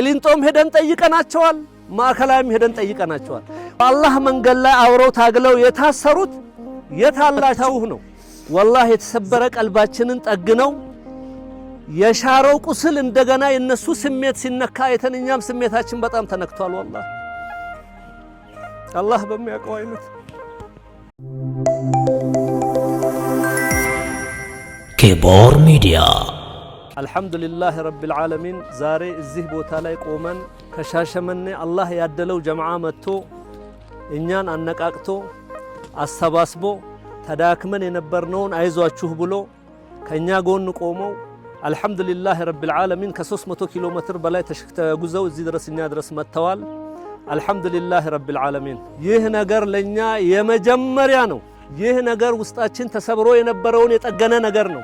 ቂሊንጦም ሄደን ጠይቀናቸዋል፣ ማዕከላዊም ሄደን ጠይቀናቸዋል። በአላህ መንገድ ላይ አብረው ታግለው የታሰሩት የታላቸው ነው። ወላሂ የተሰበረ ቀልባችንን ጠግነው የሻረው ቁስል እንደገና የነሱ ስሜት ሲነካ አይተንኛም ስሜታችን በጣም ተነክቷል። ወላሂ አላህ በሚያውቀው አይነት ኬቦር ሚዲያ አልሐምዱሊላህ ረቢል ዓለሚን። ዛሬ እዚህ ቦታ ላይ ቆመን ከሻሸመኔ አላህ ያደለው ጀማዓ መጥቶ እኛን አነቃቅቶ አሰባስቦ ተዳክመን የነበርነውን አይዟችሁ ብሎ ከኛ ጎን ቆመው አልሐምዱሊላህ ረቢል ዓለሚን ከ300 ኪሎ ሜትር በላይ ተጉዘው እዚህ ድረስ እኛ ድረስ መጥተዋል። አልሐምዱሊላህ ረቢል ዓለሚን። ይህ ነገር ለኛ የመጀመሪያ ነው። ይህ ነገር ውስጣችን ተሰብሮ የነበረውን የጠገነ ነገር ነው።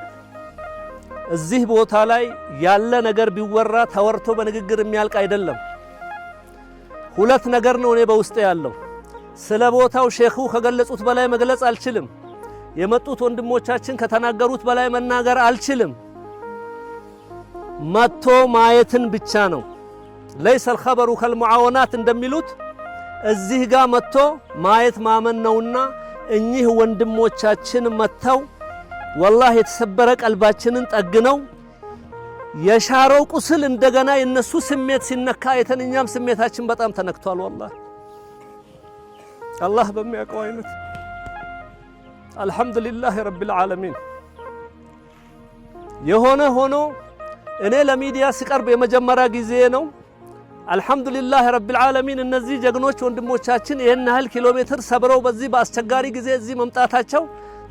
እዚህ ቦታ ላይ ያለ ነገር ቢወራ ተወርቶ በንግግር የሚያልቅ አይደለም። ሁለት ነገር ነው እኔ በውስጤ ያለው። ስለ ቦታው ሼኹ ከገለጹት በላይ መግለጽ አልችልም። የመጡት ወንድሞቻችን ከተናገሩት በላይ መናገር አልችልም። መጥቶ ማየትን ብቻ ነው። ለይሰ الخبر ከልሙዓወናት እንደሚሉት እዚህ ጋር መጥቶ ማየት ማመን ነውና እኚህ ወንድሞቻችን መጥተው ወላሂ የተሰበረ ቀልባችንን ጠግነው የሻረው ቁስል እንደገና የነሱ ስሜት ሲነካ አይተንኛም ስሜታችን በጣም ተነክቷል። ወላሂ አላህ በሚያውቀው አይነት አልሐምዱሊላህ ረቢል ዓለሚን። የሆነ ሆኖ እኔ ለሚዲያ ስቀርብ የመጀመሪያ ጊዜ ነው። አልሐምዱሊላህ ረቢል ዓለሚን እነዚህ ጀግኖች ወንድሞቻችን ይህን ያህል ኪሎ ሜትር ሰብረው በዚህ በአስቸጋሪ ጊዜ እዚህ መምጣታቸው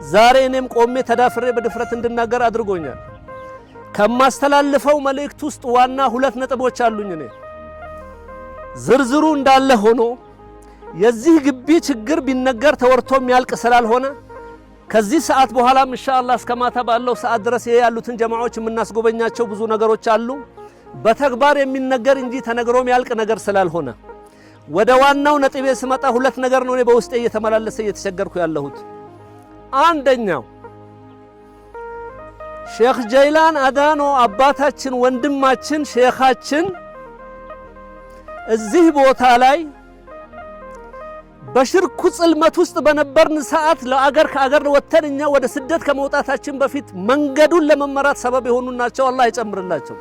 ዛሬ እኔም ቆሜ ተዳፍሬ በድፍረት እንድናገር አድርጎኛል። ከማስተላልፈው መልእክት ውስጥ ዋና ሁለት ነጥቦች አሉኝ። እኔ ዝርዝሩ እንዳለ ሆኖ የዚህ ግቢ ችግር ቢነገር ተወርቶ የሚያልቅ ስላልሆነ ከዚህ ሰዓት በኋላም ኢንሻአላህ እስከ ማታ ባለው ሰዓት ድረስ ያሉትን ጀማዓዎች የምናስጎበኛቸው ብዙ ነገሮች አሉ። በተግባር የሚነገር እንጂ ተነግሮ የሚያልቅ ነገር ስላልሆነ ወደ ዋናው ነጥቤ ስመጣ ሁለት ነገር ነው እኔ በውስጤ እየተመላለሰ እየተቸገርኩ ያለሁት። አንደኛው ሼኽ ጀይላን አዳኖ አባታችን ወንድማችን ሼኻችን እዚህ ቦታ ላይ በሽርኩ ጽልመት ውስጥ በነበርን ሰዓት ለአገር ከአገር ወተን እኛ ወደ ስደት ከመውጣታችን በፊት መንገዱን ለመመራት ሰበብ የሆኑ ናቸው። አላህ ይጨምርላቸው።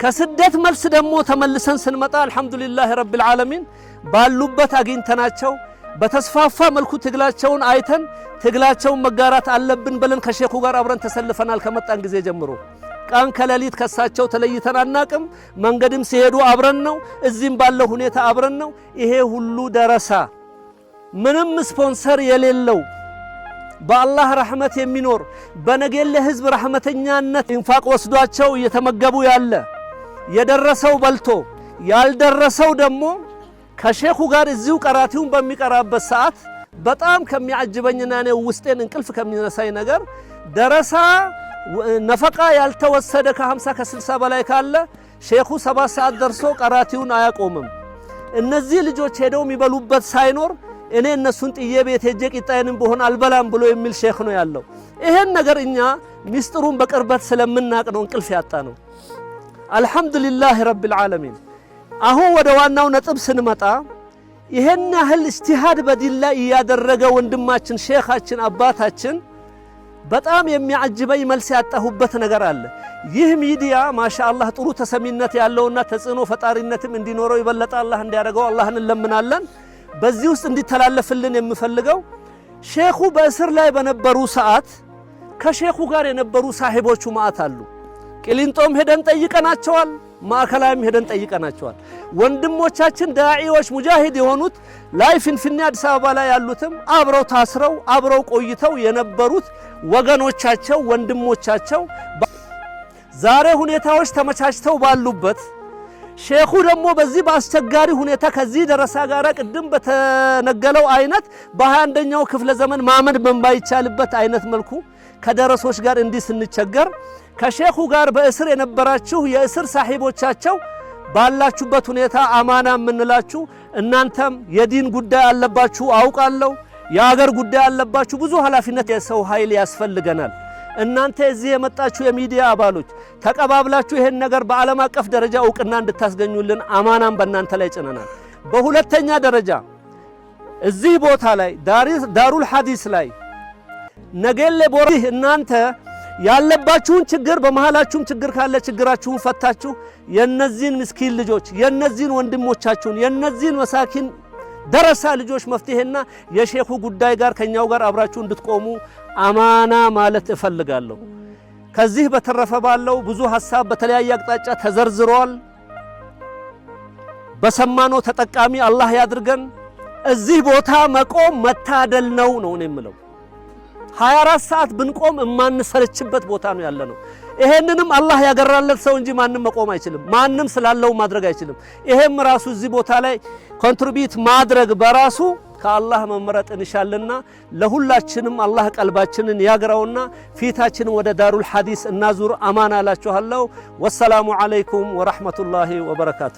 ከስደት መልስ ደግሞ ተመልሰን ስንመጣ አልሐምዱሊላህ ረቢል ዓለሚን ባሉበት አግኝተናቸው በተስፋፋ መልኩ ትግላቸውን አይተን ትግላቸውን መጋራት አለብን ብለን ከሼኹ ጋር አብረን ተሰልፈናል። ከመጣን ጊዜ ጀምሮ ቀን ከሌሊት ከሳቸው ተለይተን አናቅም። መንገድም ሲሄዱ አብረን ነው፣ እዚህም ባለው ሁኔታ አብረን ነው። ይሄ ሁሉ ደረሳ ምንም ስፖንሰር የሌለው በአላህ ረሕመት የሚኖር በነገሌ ህዝብ ረሕመተኛነት ኢንፋቅ ወስዷቸው እየተመገቡ ያለ የደረሰው በልቶ ያልደረሰው ደግሞ ከሼኹ ጋር እዚሁ ቀራቲውን በሚቀራበት ሰዓት በጣም ከሚያጅበኝና እኔ ውስጤን እንቅልፍ ከሚነሳኝ ነገር ደረሳ ነፈቃ ያልተወሰደ ከ50 ከ60 በላይ ካለ ሼኹ 7 ሰዓት ደርሶ ቀራቲውን አያቆምም። እነዚህ ልጆች ሄደው የሚበሉበት ሳይኖር እኔ እነሱን ጥዬ ቤት ሄጄ ቂጣዬንም በሆነ አልበላም ብሎ የሚል ሼኽ ነው ያለው። ይሄን ነገር እኛ ሚስጥሩን በቅርበት ስለምናቅ ነው እንቅልፍ ያጣ ነው። አልሐምዱሊላህ ረቢል ዓለሚን። አሁን ወደ ዋናው ነጥብ ስንመጣ ይሄን ያህል ኢጅቲሃድ በዲን ላይ ያደረገ ወንድማችን ሼኻችን አባታችን በጣም የሚያጅበኝ መልስ ያጣሁበት ነገር አለ። ይህ ሚዲያ ማሻአላህ ጥሩ ተሰሚነት ያለውና ተጽዕኖ ፈጣሪነትም እንዲኖረው ይበለጣ አላህ እንዲያደርገው አላህን እንለምናለን። በዚህ ውስጥ እንዲተላለፍልን የምፈልገው ሼኹ በእስር ላይ በነበሩ ሰዓት ከሼኹ ጋር የነበሩ ሳሂቦቹ ማአት አሉ። ቂሊንጦም ሄደን ጠይቀናቸዋል፣ ማዕከላዊም ሄደን ጠይቀናቸዋል። ወንድሞቻችን ዳዒዎች ሙጃሂድ የሆኑት ላይ ፍንፍኔ አዲስ አበባ ላይ ያሉትም አብረው ታስረው አብረው ቆይተው የነበሩት ወገኖቻቸው ወንድሞቻቸው ዛሬ ሁኔታዎች ተመቻችተው ባሉበት ሼኹ ደግሞ በዚህ በአስቸጋሪ ሁኔታ ከዚህ ደረሳ ጋር ቅድም በተነገለው አይነት በ21ኛው ክፍለ ዘመን ማመድ በማይቻልበት አይነት መልኩ ከደረሶች ጋር እንዲህ ስንቸገር ከሼኹ ጋር በእስር የነበራችሁ የእስር ሳሂቦቻቸው ባላችሁበት ሁኔታ አማና የምንላችሁ እናንተም የዲን ጉዳይ አለባችሁ አውቃለሁ። የአገር ጉዳይ አለባችሁ። ብዙ ኃላፊነት የሰው ኃይል ያስፈልገናል። እናንተ እዚህ የመጣችሁ የሚዲያ አባሎች ተቀባብላችሁ ይሄን ነገር በዓለም አቀፍ ደረጃ እውቅና እንድታስገኙልን አማናም በእናንተ ላይ ጭነናል። በሁለተኛ ደረጃ እዚህ ቦታ ላይ ዳሩል ሐዲስ ላይ ነገሌ ቦራ እናንተ ያለባችሁን ችግር በመሃላችሁም ችግር ካለ ችግራችሁን ፈታችሁ የነዚህን ምስኪን ልጆች የነዚህን ወንድሞቻችሁን የነዚህን መሳኪን ደረሳ ልጆች መፍትሄና የሼኹ ጉዳይ ጋር ከኛው ጋር አብራችሁ እንድትቆሙ አማና ማለት እፈልጋለሁ። ከዚህ በተረፈ ባለው ብዙ ሐሳብ በተለያየ አቅጣጫ ተዘርዝሯል። በሰማነው ተጠቃሚ አላህ ያድርገን። እዚህ ቦታ መቆም መታደል ነው የምለው። 24 ሰዓት ብንቆም የማንሰለችበት ቦታ ነው ያለነው። ይሄንንም አላህ ያገራለት ሰው እንጂ ማንም መቆም አይችልም። ማንም ስላለው ማድረግ አይችልም። ይሄም ራሱ እዚህ ቦታ ላይ ኮንትሪቢዩት ማድረግ በራሱ ከአላህ መመረጥ እንሻልና ለሁላችንም አላህ ቀልባችንን ያግራውና ፊታችንን ወደ ዳሩል ሐዲስ እናዙር። አማና አላችኋለሁ። ወሰላሙ አለይኩም ወራህመቱላሂ ወበረካቱ።